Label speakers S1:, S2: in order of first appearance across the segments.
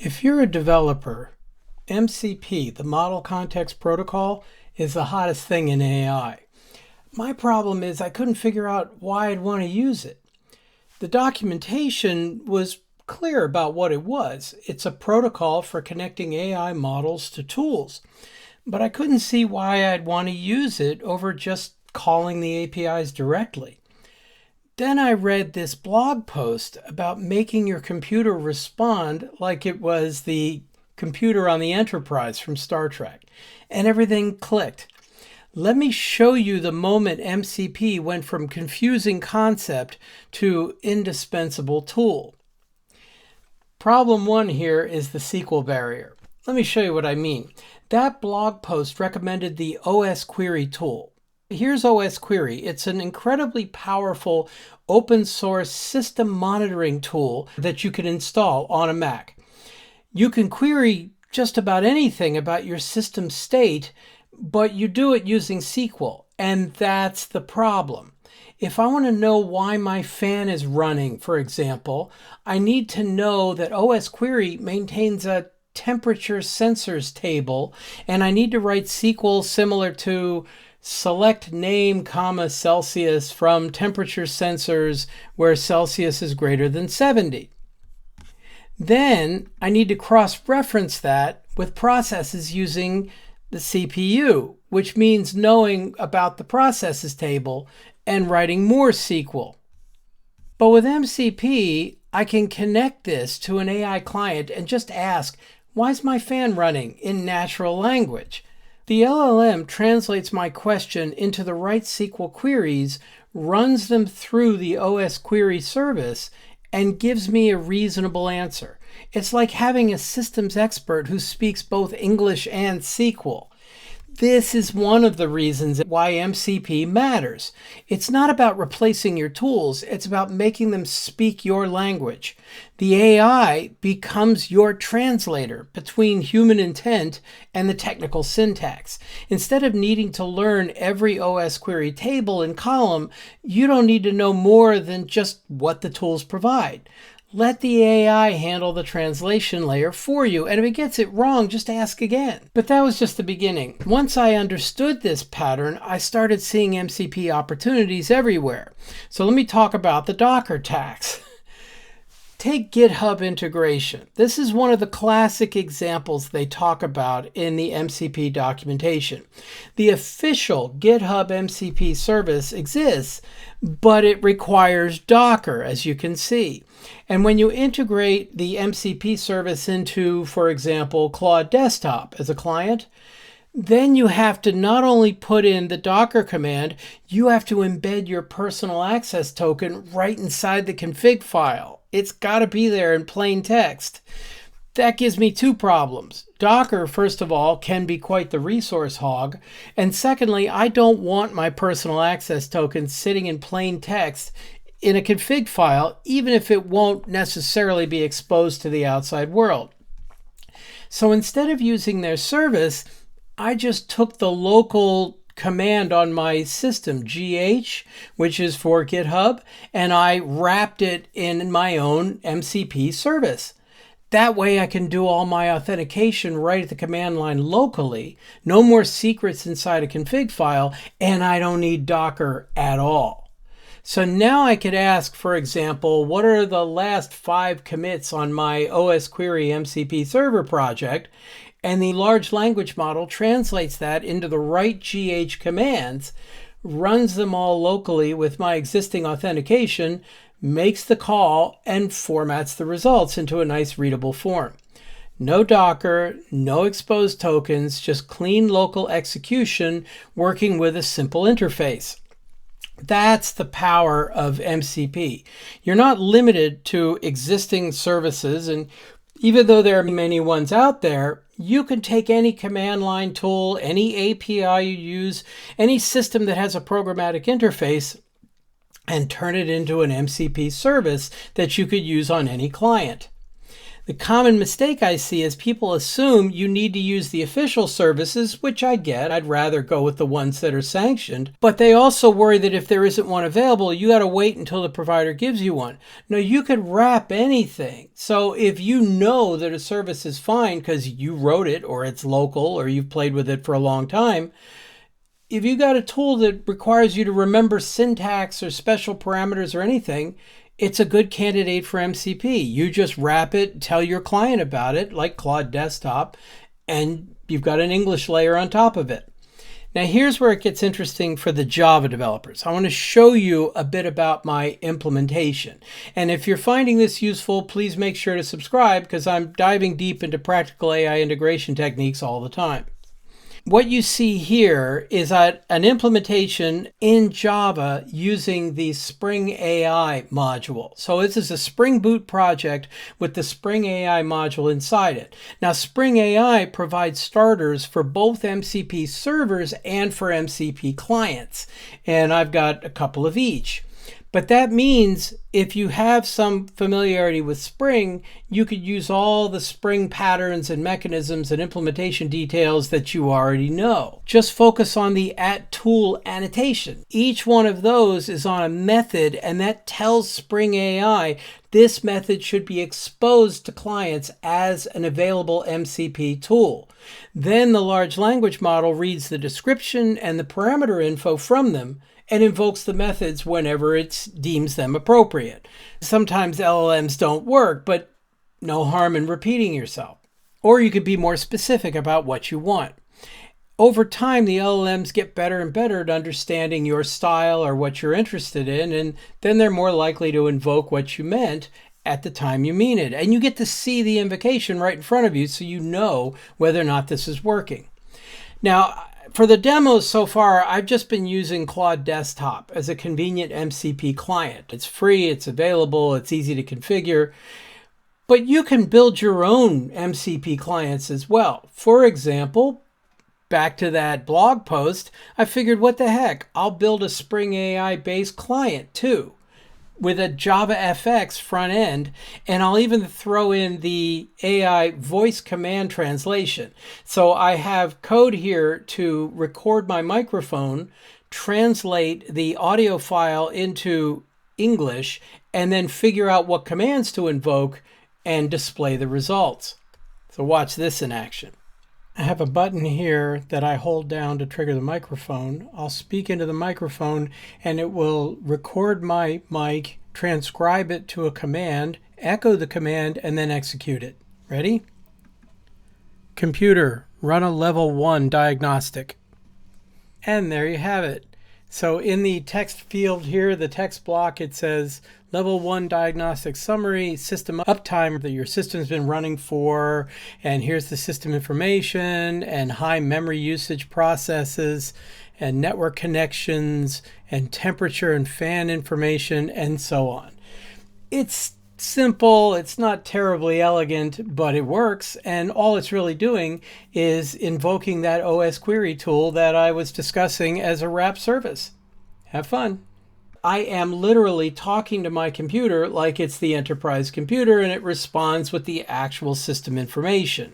S1: If you're a developer, MCP, the Model Context Protocol, is the hottest thing in AI. My problem is I couldn't figure out why I'd want to use it. The documentation was clear about what it was. It's a protocol for connecting AI models to tools. But I couldn't see why I'd want to use it over just calling the APIs directly. Then I read this blog post about making your computer respond like it was the computer on the Enterprise from Star Trek, and everything clicked. Let me show you the moment MCP went from confusing concept to indispensable tool. Problem one here is the SQL barrier. Let me show you what I mean. That blog post recommended the osquery tool. Here's osquery. It's an incredibly powerful open source system monitoring tool that you can install on a Mac. You can query just about anything about your system state, but you do it using SQL, and that's the problem. If I want to know why my fan is running, for example, I need to know that osquery maintains a temperature sensors table, and I need to write SQL similar to select name, Celsius from temperature sensors where Celsius is greater than 70. Then I need to cross-reference that with processes using the CPU, which means knowing about the processes table and writing more SQL. But with MCP, I can connect this to an AI client and just ask, why is my fan running in natural language? The LLM translates my question into the right SQL queries, runs them through the osquery service, and gives me a reasonable answer. It's like having a systems expert who speaks both English and SQL. This is one of the reasons why MCP matters. It's not about replacing your tools, it's about making them speak your language. The AI becomes your translator between human intent and the technical syntax. Instead of needing to learn every osquery table and column, you don't need to know more than just what the tools provide. Let the AI handle the translation layer for you, and if it gets it wrong, just ask again. But that was just the beginning. Once I understood this pattern, I started seeing MCP opportunities everywhere. So let me talk about the Docker tax. Take GitHub integration. This is one of the classic examples they talk about in the MCP documentation. The official GitHub MCP service exists, but it requires Docker, as you can see. And when you integrate the MCP service into, for example, Claude Desktop as a client, then you have to not only put in the Docker command, you have to embed your personal access token right inside the config file. It's got to be there in plain text. That gives me two problems. Docker, first of all, can be quite the resource hog. And secondly, I don't want my personal access token sitting in plain text in a config file, even if it won't necessarily be exposed to the outside world. So instead of using their service, I just took the local command on my system, GH, which is for GitHub, and I wrapped it in my own MCP service. That way I can do all my authentication right at the command line locally, no more secrets inside a config file, and I don't need Docker at all. So now I could ask, for example, what are the last 5 commits on my osquery MCP server project? And the large language model translates that into the right GH commands, runs them all locally with my existing authentication, makes the call, and formats the results into a nice readable form. No Docker, no exposed tokens, just clean local execution working with a simple interface. That's the power of MCP. You're not limited to existing services, and even though there are many ones out there, you can take any command line tool, any API you use, any system that has a programmatic interface, and turn it into an MCP service that you could use on any client. The common mistake I see is people assume you need to use the official services, which I get. I'd rather go with the ones that are sanctioned. But they also worry that if there isn't one available, you got to wait until the provider gives you one. No, you could wrap anything. So if you know that a service is fine because you wrote it or it's local or you've played with it for a long time, if you got a tool that requires you to remember syntax or special parameters or anything, it's a good candidate for MCP. You just wrap it, tell your client about it, like Claude Desktop, and you've got an English layer on top of it. Now here's where it gets interesting for the Java developers. I want to show you a bit about my implementation. And if you're finding this useful, please make sure to subscribe because I'm diving deep into practical AI integration techniques all the time. What you see here is an implementation in Java using the Spring AI module. So this is a Spring Boot project with the Spring AI module inside it. Now, Spring AI provides starters for both MCP servers and for MCP clients. And I've got a couple of each. But that means if you have some familiarity with Spring, you could use all the Spring patterns and mechanisms and implementation details that you already know. Just focus on the @tool annotation. Each one of those is on a method, and that tells Spring AI this method should be exposed to clients as an available MCP tool. Then the large language model reads the description and the parameter info from them and invokes the methods whenever it deems them appropriate. Sometimes LLMs don't work, but no harm in repeating yourself. Or you could be more specific about what you want. Over time, the LLMs get better and better at understanding your style or what you're interested in, and then they're more likely to invoke what you meant at the time you mean it. And you get to see the invocation right in front of you so you know whether or not this is working. Now, for the demos so far, I've just been using Claude Desktop as a convenient MCP client. It's free, it's available, it's easy to configure, but you can build your own MCP clients as well. For example, back to that blog post, I figured, what the heck, I'll build a Spring AI based client too, with a Java FX front end, and I'll even throw in the AI voice command translation. So I have code here to record my microphone, translate the audio file into English, and then figure out what commands to invoke and display the results. So watch this in action. I have a button here that I hold down to trigger the microphone. I'll speak into the microphone and it will record my mic, transcribe it to a command, echo the command, and then execute it. Ready? Computer, run a level 1 diagnostic. And there you have it. So in the text field here, the text block, it says level 1 diagnostic summary, system uptime that your system's been running for, and here's the system information and high memory usage processes and network connections and temperature and fan information and so on. It's simple, it's not terribly elegant, but it works, and all it's really doing is invoking that osquery tool that I was discussing as a wrap service. Have fun. I am literally talking to my computer like it's the enterprise computer, and it responds with the actual system information.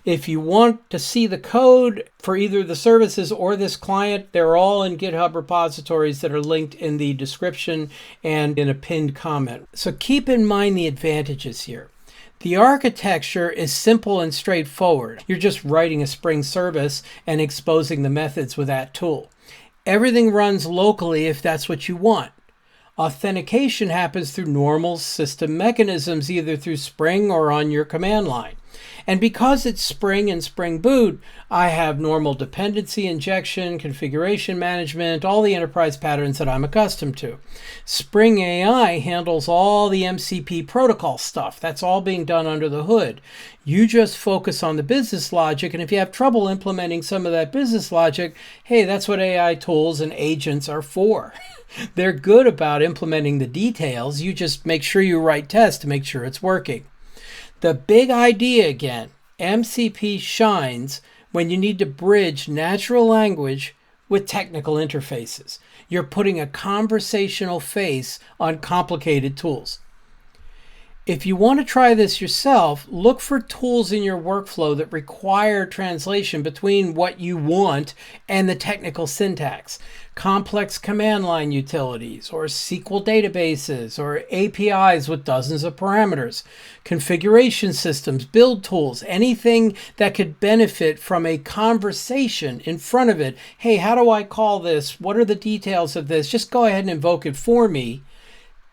S1: If you want to see the code for either the services or this client, they're all in GitHub repositories that are linked in the description and in a pinned comment. So keep in mind the advantages here. The architecture is simple and straightforward. You're just writing a Spring service and exposing the methods with that tool. Everything runs locally if that's what you want. Authentication happens through normal system mechanisms, either through Spring or on your command line. And because it's Spring and Spring Boot, I have normal dependency injection, configuration management, all the enterprise patterns that I'm accustomed to. Spring AI handles all the MCP protocol stuff. That's all being done under the hood. You just focus on the business logic, and if you have trouble implementing some of that business logic, hey, that's what AI tools and agents are for. They're good about implementing the details. You just make sure you write tests to make sure it's working. The big idea again, MCP shines when you need to bridge natural language with technical interfaces. You're putting a conversational face on complicated tools. If you want to try this yourself, look for tools in your workflow that require translation between what you want and the technical syntax. Complex command line utilities, or SQL databases, or APIs with dozens of parameters, configuration systems, build tools, anything that could benefit from a conversation in front of it. Hey, how do I call this? What are the details of this? Just go ahead and invoke it for me.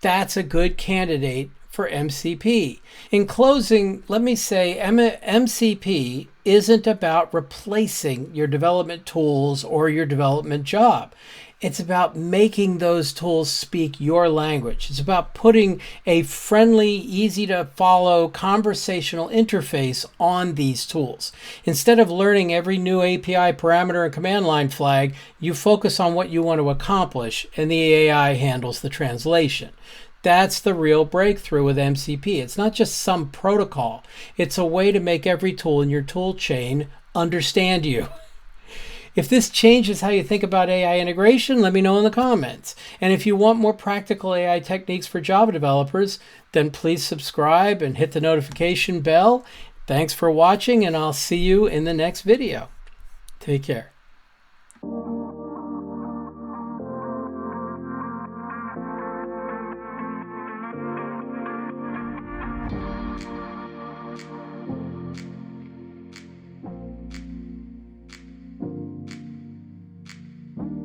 S1: That's a good candidate for MCP. In closing, let me say MCP isn't about replacing your development tools or your development job. It's about making those tools speak your language. It's about putting a friendly, easy to follow conversational interface on these tools. Instead of learning every new API parameter and command line flag, you focus on what you want to accomplish, and the AI handles the translation. That's the real breakthrough with MCP. It's not just some protocol. It's a way to make every tool in your tool chain understand you. If this changes how you think about AI integration, let me know in the comments. And if you want more practical AI techniques for Java developers, then please subscribe and hit the notification bell. Thanks for watching, and I'll see you in the next video. Take care.